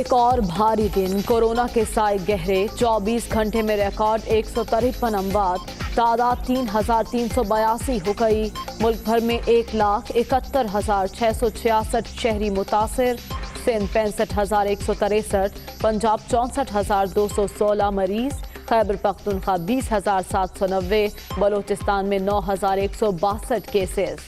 एक और भारी दिन, कोरोना के साए गहरे। 24 घंटे में रिकॉर्ड 153 अमवात, तादाद 3,382 हो गई। मुल्क भर में 1,71,666 शहरी मुतासिर। सिंध 65,163, पंजाब 64,216 मरीज, खैबर पख्तूनख्वा 20,790, बलोचिस्तान में 9,162 केसेस।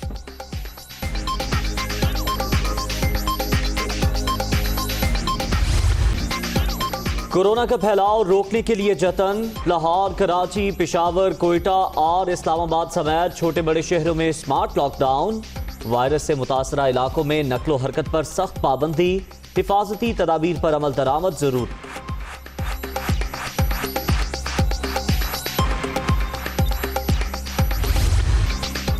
कोरोना का फैलाव रोकने के लिए जतन। लाहौर, कराची, पेशावर, कोयटा और इस्लामाबाद समेत छोटे बड़े शहरों में स्मार्ट लॉकडाउन। वायरस से मुतासरा इलाकों में नकलो हरकत पर सख्त पाबंदी। हिफाजती तदाबीर पर अमल दरामद जरूर।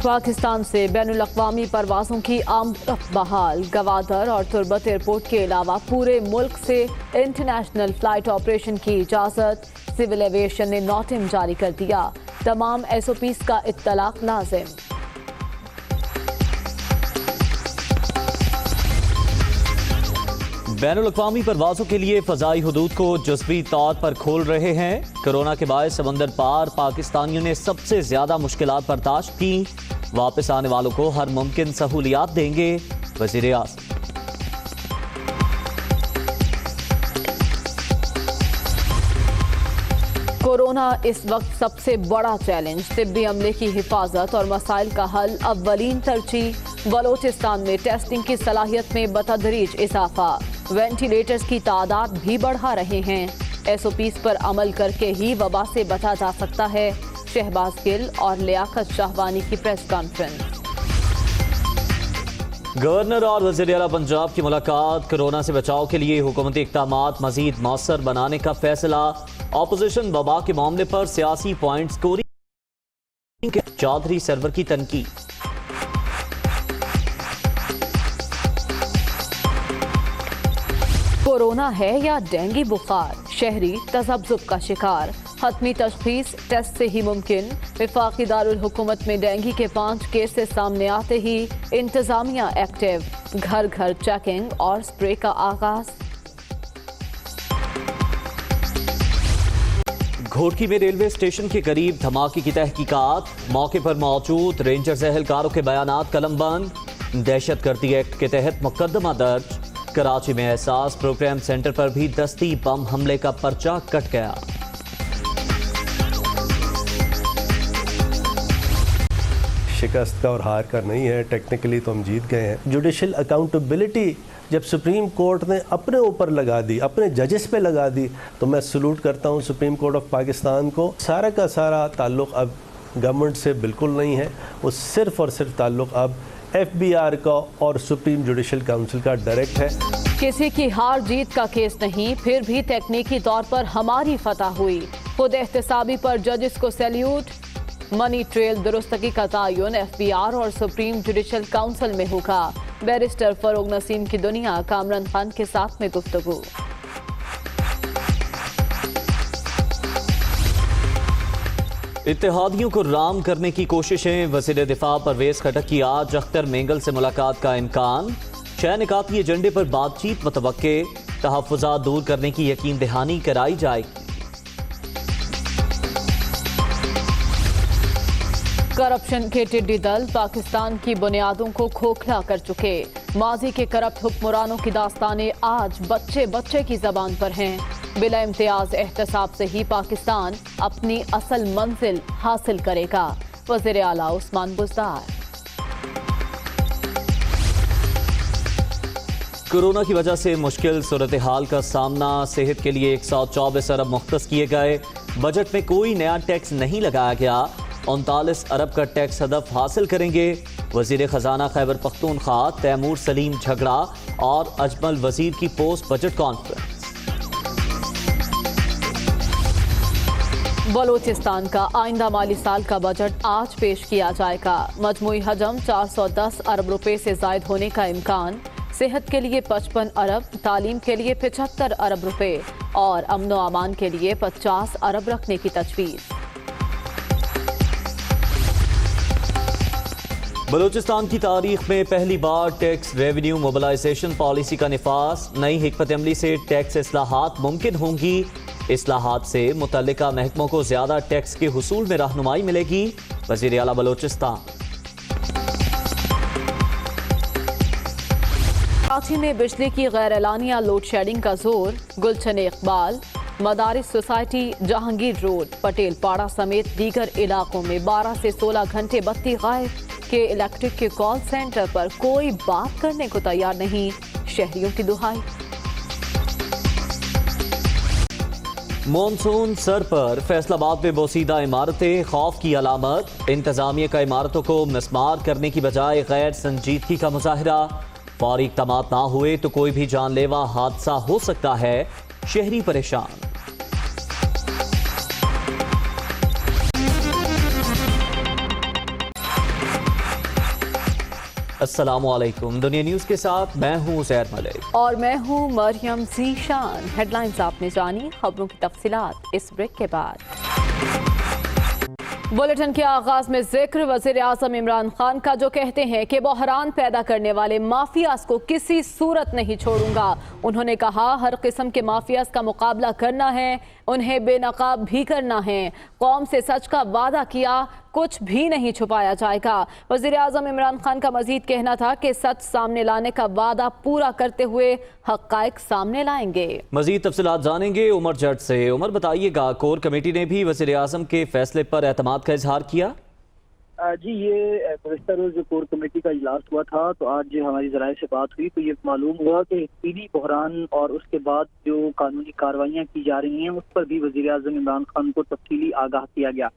पाकिस्तान से बैनुल-अक़वामी परवाज़ों की आमद बहाल। गवादर और तुर्बत एयरपोर्ट के अलावा पूरे मुल्क से इंटरनेशनल फ्लाइट ऑपरेशन की इजाज़त। सिविल एविएशन ने नोटिस जारी कर दिया। तमाम SOPs का इत्तलाक लाजिम। बैनुल-अक़वामी परवाज़ों के लिए फ़ज़ाई हुदूद को जुज़वी तौर पर खोल रहे हैं। कोरोना के बायस समंदर पार पाकिस्तानियों ने सबसे ज़्यादा मुश्किलात बर्दाश्त की। वापस आने वालों को हर मुमकिन सहूलियात देंगे वज़ीर आज़म। कोरोना इस वक्त सबसे बड़ा चैलेंज। तिब्बी अमले की हिफाजत और मसाइल का हल अव्वलीन तरजीह। बलोचिस्तान में टेस्टिंग की सलाहियत में बतदरीज इजाफा। वेंटिलेटर्स की तादाद भी बढ़ा रहे हैं। SOPs पर अमल करके ही वबा से बचा जा सकता है। शहबाज गिल और लियाकत शाहवानी की प्रेस कॉन्फ्रेंस। गवर्नर और वज़ीर आला पंजाब की मुलाकात। कोरोना से बचाव के लिए हुकूमती इक़दामात मज़ीद मौसर बनाने का फैसला। ऑपोजिशन वबा के मामले पर सियासी पॉइंट स्कोरिंग के चौधरी सरवर की तनकीद। कोरोना है या डेंगू बुखार, शहरी तज़ब्ज़ुब का शिकार। हतमी तशख़ीस टेस्ट से ही मुमकिन। वफाकी दारुल हुकूमत में डेंगू के 5 केसेस सामने आते ही इंतजामिया एक्टिव। घर घर चेकिंग और स्प्रे का आगाज। घोटकी में रेलवे स्टेशन के करीब धमाके की तहकीकात। मौके पर मौजूद रेंजर्स एहलकारों के बयानात कलमबंद। दहशतगर्दी एक्ट के तहत मुकदमा दर्ज। कराची में एहसास प्रोग्राम सेंटर पर भी दस्ती बम हमले का पर्चा कट गया। शिकस्त का और हार का नहीं है, टेक्निकली तो हम जीत गए हैं। जुडिशल अकाउंटेबिलिटी जब सुप्रीम कोर्ट ने अपने ऊपर लगा दी, अपने जजेस पे लगा दी, तो मैं सलूट करता हूँ सुप्रीम कोर्ट ऑफ पाकिस्तान को। सारा का सारा ताल्लुक़ अब गवर्नमेंट से बिल्कुल नहीं है, वो सिर्फ़ और सिर्फ ताल्लुक़ अब FBR का और सुप्रीम जुडिशल काउंसिल का डायरेक्ट है। किसी की हार जीत का केस नहीं, फिर भी तकनीकी तौर पर हमारी फतह हुई। खुद एहतसाबी पर जजेस को सैल्यूट। मनी ट्रेल दुरुस्तगी का तयन FBR और सुप्रीम जुडिशल काउंसिल में होगा। बैरिस्टर फरोग नसीम की दुनिया कामरान खान के साथ में गुफ्तगू। इत्तेहादियों को राम करने की कोशिशें। वज़ीर दिफा परवेज खटक की आज अख्तर मेंगल से मुलाकात का इम्कान। 6 निकाती एजेंडे पर बातचीत मुतवक्के। तहफ़्फ़ुज़ात दूर करने की यकीन दहानी कराई जाएगी। करप्शन के टिड्डी दल पाकिस्तान की बुनियादों को खोखला कर चुके। माजी के करप्ट हुक्मरानों की दास्तानें आज बच्चे बच्चे की जबान पर हैं। बिला इम्तियाज एहतसाब से ही पाकिस्तान अपनी असल मंजिल हासिल करेगा। वज़ीर आला उस्मान बुज़दार। कोरोना की वजह से मुश्किल सूरत हाल का सामना। सेहत के लिए 124 अरब मुख्तस किए गए। बजट में कोई नया टैक्स नहीं लगाया गया। 39 अरब का टैक्स हदफ हासिल करेंगे। वज़ीर ख़जाना खैबर पख्तूनख्वा तैमूर सलीम झगड़ा और अजमल वज़ीर की पोस्ट बजट कॉन्फ्रेंस। बलोचिस्तान का आइंदा माली साल का बजट आज पेश किया जाएगा। मजमूई हजम 410 अरब रुपए से जायद होने का इम्कान। सेहत के लिए 55 अरब, तालीम के लिए 75 अरब रुपए और अमन व अमान के लिए 50 अरब रखने की तजवीज़। बलूचिस्तान की तारीख में पहली बार टैक्स रेवेन्यू मोबिलाइजेशन पॉलिसी का निफाज। नई हिकमत अमली से टैक्स इस्लाहात मुमकिन होंगी। इस्लाहात से मुतल्लिका महकमों को ज्यादा टैक्स के हुसूल में रहनुमाई मिलेगी। वज़ीर आला बलूचिस्तान। कराची में बिजली की गैर एलानिया लोड शेडिंग का जोर। गुलशन इकबाल, मदारिस सोसाइटी, जहांगीर रोड, पटेल पाड़ा समेत दीगर इलाकों में 12 से 16 घंटे बत्ती गायब। के इलेक्ट्रिक के कॉल सेंटर पर कोई बात करने को तैयार नहीं। शहरियों की दुहाई। मॉनसून सर पर, फैसलाबाद में बोसीदा इमारतें खौफ की अलामत। इंतजामिया का इमारतों को मिसमार करने की बजाय गैर संजीदगी का मुजाहिरा। फौरी इक़दामात ना हुए तो कोई भी जानलेवा हादसा हो सकता है। शहरी परेशान। अस्सलामुअलैकुम। दुनिया न्यूज़ के साथ मैं हूं ज़ैर मलिक और मैं हूं मरियम ज़ीशान। हेडलाइंस आपने जानी, खबरों की तफसीलात इस ब्रेक के बाद। बुलेटिन के आगाज में जिक्र वज़ीर आज़म इमरान खान का, जो कहते हैं कि बहरान पैदा करने वाले माफियाज को किसी सूरत नहीं छोड़ूंगा। उन्होंने कहा हर किस्म के माफियाज का मुकाबला करना है, उन्हें बेनकाब भी करना है। कौम से सच का वादा किया, कुछ भी नहीं छुपाया जाएगा। वज़ीर आज़म इमरान खान का मजीद कहना था कि सच सामने लाने का वादा पूरा करते हुए हक़ाइक़ सामने लाएंगे। मजीद तफसीलात जानेंगे उमर जट से। उमर बताइएगा, कोर कमेटी ने भी वज़ीर आज़म के फैसले पर एतमाद का इजहार किया। जी, ये गुज़िश्ता रोज़ जो कोर कमेटी का इजलास हुआ था, तो आज हमारी ज़राए से बात हुई तो ये मालूम हुआ कि तफसीली बहरान और उसके बाद जो कानूनी कार्रवाइयाँ की जा रही हैं उस पर भी वज़ीर आज़म इमरान खान को तफसीली आगाह किया गया।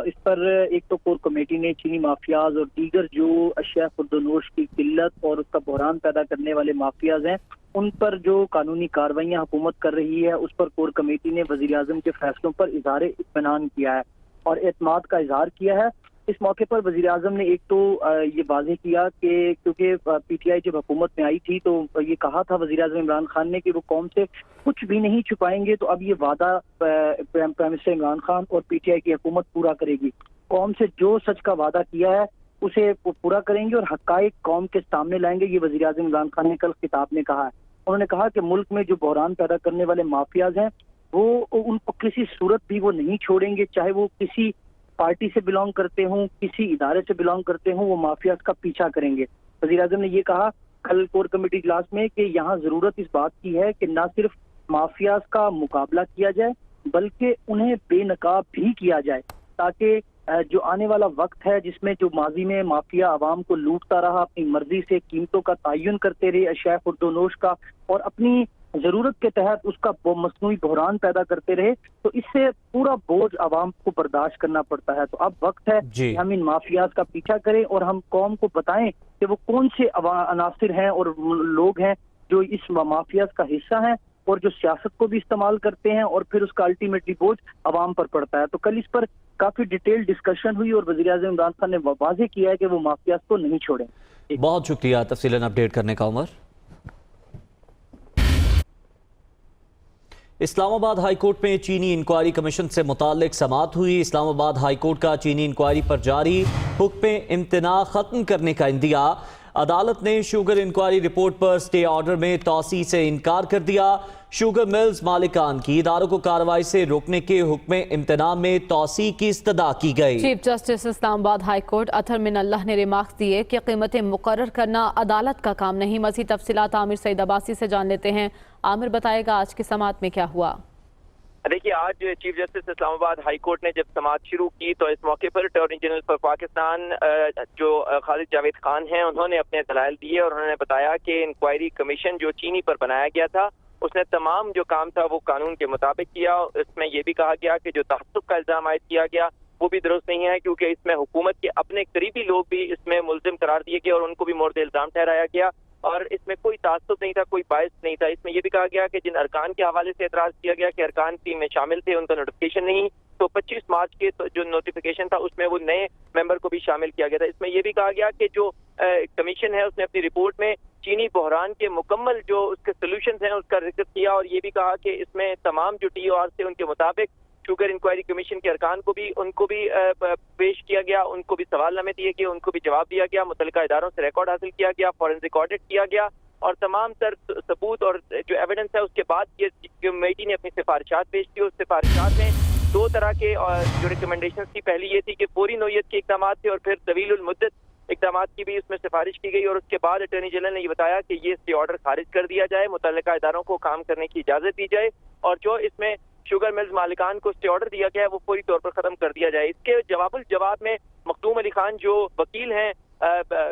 इस पर एक तो कोर कमेटी ने चीनी माफियाज और दीगर जो अशिया खुर्दोनोश की किल्लत और उसका बहरान पैदा करने वाले माफियाज हैं उन पर जो कानूनी कार्रवाइयाँ हुकूमत कर रही है उस पर कोर कमेटी ने वज़ीर आज़म के फैसलों पर इज़हार इत्मीनान किया है और एतमाद का इजहार किया है। इस मौके पर वज़ीर आज़म ने एक तो ये वाज़ेह किया कि क्योंकि पीटीआई जब हुकूमत में आई थी तो ये कहा था वज़ीर आज़म इमरान खान ने कि वो कौम से कुछ भी नहीं छुपाएंगे, तो अब ये वादा प्राइम मिनिस्टर इमरान खान और पीटीआई की हुकूमत पूरा करेगी। कौम से जो सच का वादा किया है उसे वो पूरा करेंगे और हक़ाइक़ कौम के सामने लाएंगे। ये वज़ीर आज़म इमरान खान ने कल खिताब में कहा है। उन्होंने कहा कि मुल्क में जो बहरान पैदा करने वाले माफियाज हैं वो उनको किसी सूरत भी वो नहीं छोड़ेंगे, चाहे वो किसी पार्टी से बिलोंग करते हों, किसी इदारे से बिलोंग करते हों, वो माफियाज का पीछा करेंगे। वज़ीर आज़म ने ये कहा कल कोर कमेटी इजलास में कि यहाँ जरूरत इस बात की है कि न सिर्फ माफियाज का मुकाबला किया जाए बल्कि उन्हें बेनकाब भी किया जाए, ताकि जो आने वाला वक्त है जिसमें जो माजी में माफिया आवाम को लूटता रहा, अपनी मर्जी से कीमतों का तयन करते रहे अशिया खुर्दोनोश का और अपनी जरूरत के तहत उसका मसनूई बहरान पैदा करते रहे, तो इससे पूरा बोझ आवाम को बर्दाश्त करना पड़ता है। तो अब वक्त है कि हम इन माफियाज का पीछा करें और हम कौम को बताएं कि वो कौन से अनासिर हैं और लोग हैं जो इस माफियाज का हिस्सा हैं और जो सियासत को भी इस्तेमाल करते हैं और फिर उसका अल्टीमेटली बोझ आवाम पर पड़ता है। तो कल इस पर काफी डिटेल डिस्कशन हुई और वज़ीर आज़म इमरान खान ने वाज़ेह किया है कि वो माफियाज को नहीं छोड़ें। बहुत शुक्रिया तफसीलन अपडेट करने का उमर। इस्लामाबाद हाईकोर्ट में चीनी इंक्वायरी कमीशन से मुताल्लिक समाअत हुई। इस्लामाबाद हाईकोर्ट का चीनी इंक्वायरी पर जारी हुक्म इम्तना खत्म करने का इंदिया। अदालत ने शुगर इंक्वायरी रिपोर्ट पर स्टे ऑर्डर में तौसी से इनकार कर दिया। शुगर मिल्स मालिकान की इदारों को कार्रवाई से रोकने के हुक्म इम्तना में तौसी की इस्तदा की गई। Chief justice Islamabad high court Athar Minallah ने रिमार्क्स दिए कि कीमतें मुकर्रर करना अदालत का काम नहीं। मज़ीद तफसीलात आमिर सईद अब्बासी से जान लेते हैं। आमिर, बताएगा आज की समाअत में क्या हुआ? देखिए, आज chief justice Islamabad high court ने जब समाअत शुरू की तो इस मौके पर अटॉर्नी जनरल फॉर पाकिस्तान जो खालिद जावेद खान हैं उन्होंने अपने दलाइल दिए और उन्होंने बताया कि इंक्वायरी कमीशन जो चीनी पर बनाया गया था उसने तमाम जो काम था वो कानून के मुताबिक किया। इसमें यह भी कहा गया कि जो तहस्सुब का इल्जाम आयद किया गया वो भी दुरुस्त नहीं है, क्योंकि इसमें हुकूमत के अपने करीबी लोग भी इसमें मुल्जिम करार दिए गए और उनको भी मोर्द इल्जाम ठहराया गया और इसमें कोई तासुब नहीं था, कोई बायस नहीं था। इसमें यह भी कहा गया कि जिन अरकान के हवाले से एतराज किया गया कि अरकान टीम में शामिल थे उनका नोटिफिकेशन नहीं, तो 25 मार्च के जो नोटिफिकेशन था उसमें वो नए मेंबर को भी शामिल किया गया था। इसमें यह भी कहा गया कि जो कमीशन है उसने अपनी रिपोर्ट में चीनी बहरान के मुकम्मल जो उसके सोल्यूशन हैं उसका जिक्र किया और ये भी कहा कि इसमें तमाम जो TOR थे उनके मुताबिक शुगर इंक्वायरी कमीशन के अरकान को भी उनको भी पेश किया गया, उनको भी सवालनामे दिए गए, उनको भी जवाब दिया गया, मुतल्लिका इदारों से रिकॉर्ड हासिल किया गया, फॉरेंसिक ऑडिट किया गया और तमाम तर सबूत और जो एविडेंस है उसके बाद ये कमेटी ने अपनी सिफारिशात पेश की। उस सिफारिशात में दो तरह के जो रिकमेंडेशन थी, पहली ये थी कि फौरी नौयत के इकदाम थे और फिर तवील मुद्दत इकदाम की भी उसमें सिफारिश की गई और उसके बाद अटॉर्नी जनरल ने ये बताया कि ये स्टे ऑर्डर खारिज कर दिया जाए, मुतल्लिका इदारों को काम करने की इजाजत दी जाए और जो इसमें शुगर मिल्स मालिकान को स्टे ऑर्डर दिया गया है वो पूरी तौर पर खत्म कर दिया जाए। इसके जवाब में मखदूम अली खान जो वकील हैं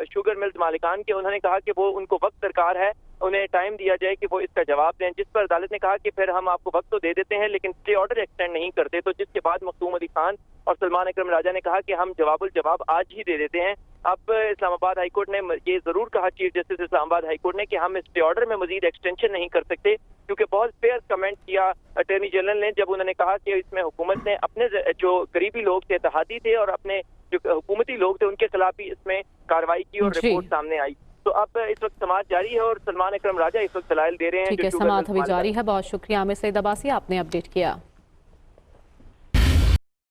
शुगर मिल्स मालिकान के, उन्होंने कहा कि वो उनको वक्त दरकार है, उन्हें टाइम दिया जाए कि वो इसका जवाब दें, जिस पर अदालत ने कहा कि फिर हम आपको वक्त तो दे देते हैं लेकिन स्टे ऑर्डर एक्सटेंड नहीं करते। तो जिसके बाद मखदूम अली खान और सलमान अकरम राजा ने कहा कि हम जवाब आज ही दे देते हैं। अब इस्लामाबाद हाईकोर्ट ने ये जरूर कहा, चीफ जस्टिस इस्लामाबाद हाईकोर्ट ने, कि हम स्टे ऑर्डर में मजीद एक्सटेंशन नहीं कर सकते, क्योंकि बहुत फेयर कमेंट किया अटॉर्नी जनरल ने जब उन्होंने कहा कि इसमें हुकूमत ने अपने जो करीबी लोग थे, इत्तेहादी थे और अपने जो हुकूमती लोग थे उनके खिलाफ भी इसमें कार्रवाई की और रिपोर्ट सामने आई। तो अब इस वक्त समाअत जारी है और सलमान अकरम राजा इस वक्त दलाइल दे रहे हैं। ठीक है, समाअत अभी जारी है। बहुत शुक्रिया आमिर सईद अब्बासी, आपने अपडेट किया।